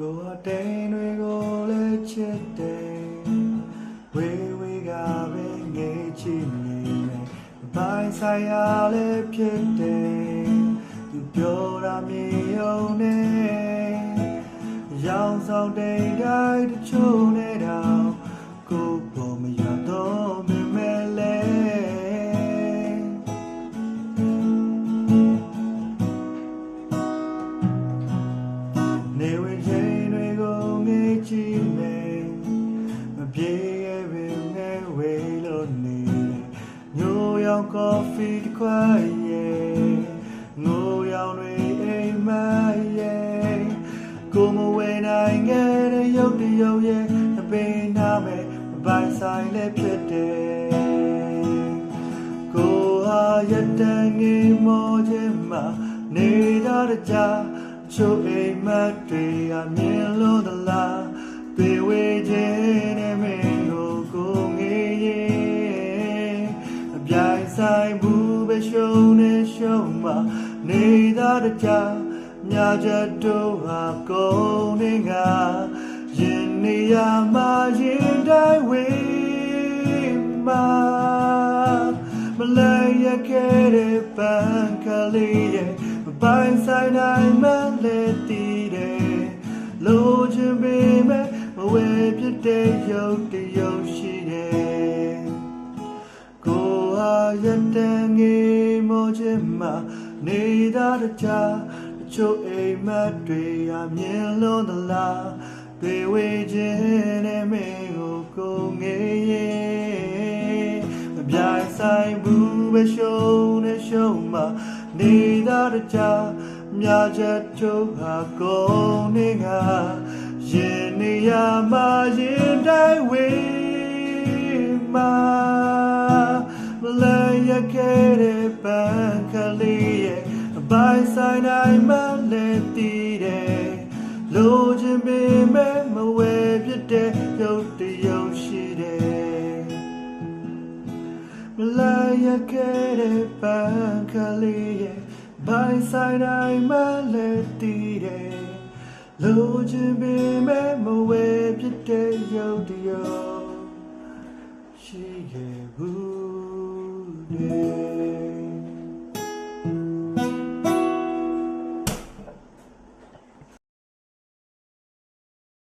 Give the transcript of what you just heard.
ကိုယ်အတိုင်းတွေကိုလည်းချစ်တယ်ဝေဝေကပဲငေးချင်နေမယ်ဘာဆိုင်ရလဲဖြစ်တယ်သူပြောတာမြင်ယုံနေရောင်ဆောင်တိတ်တိုင်းတချို့နဲ့တော့ကိုယ်ပေါ်မရတော့မမဲလဲနေဝင်ချိန်တွေကိုငေးချင်မယ်မပြေရဲ့ပင်နဲ့ဝေးလို့နေညိုရောင်ကော်ဖီတစ်ခွက်ရဲ့ငိုရောင်တွေအိမ်မရဲ့ကိုမဝေနိုင်ခဲ့တဲ့ရုပ်တရုပ်ရဲ့အပင်နာမဲ့မပိုင်ဆိုင်လည်းဖြစ်တယ်ကိုဟာရတန်ငေးမောခြင်းမှာနေတာတကြချိုးအိမ်မက်တွေအမြင်လို့သလားတွေ့ဝေခြင်းနဲ့မင်းကိုငေးရင်အပြိုင်ဆိုင်ဘူးပဲရှုံးနေရှုံးမှာနေတာတကြမြာချက်တို့ဟာကုန်နေငါရင်နေရမှာရင်တိုင်းဝေးမှာမလဲရခဲ့တဲ့ပန်းကလေးရဲ့မပိုင်ဆိုင်နိုင်မှလည်းတည်တယ်လိုချင်ပေမဲ့မဝေပြတဲ့ရုပ်တရုပ်ရှိတယ်ကိုဟာရတန်ငေးမောခြင်းမှာနေတာတကြချို့အိမ်မက်တွေအမြင်လုံးသလားတွေ့ဝေခြင်းနဲ့မင်းကိုငေးရင်မပြိုင်ဆိုင်ဘူးပဲရှုံးနေရှုံးမှာနေတာတကြမြာချက်တို့ဟာကုန်နေငါရင်နေရမှာရင်တိုင်းဝေးမှာမလဲရခဲ့တဲ့ပန်းကလေးရဲ့ပိုင်ဆိုင်နိုင်မှလည်းတည်တယ်လိုချင်ပေမဲ့မဝေပြတဲ့ရုပ်တရုပ်ရှိတယ်မလာရခဲ့တဲ့ပန်းကလေးရဲ့ပိုင်ဆိုင်နိုင်မှလည်းတည်တယ်လိုချင်ပေမဲ့မဝေပြတဲ့ရုပ်တရုပ်ရှိခဲ့ဘူး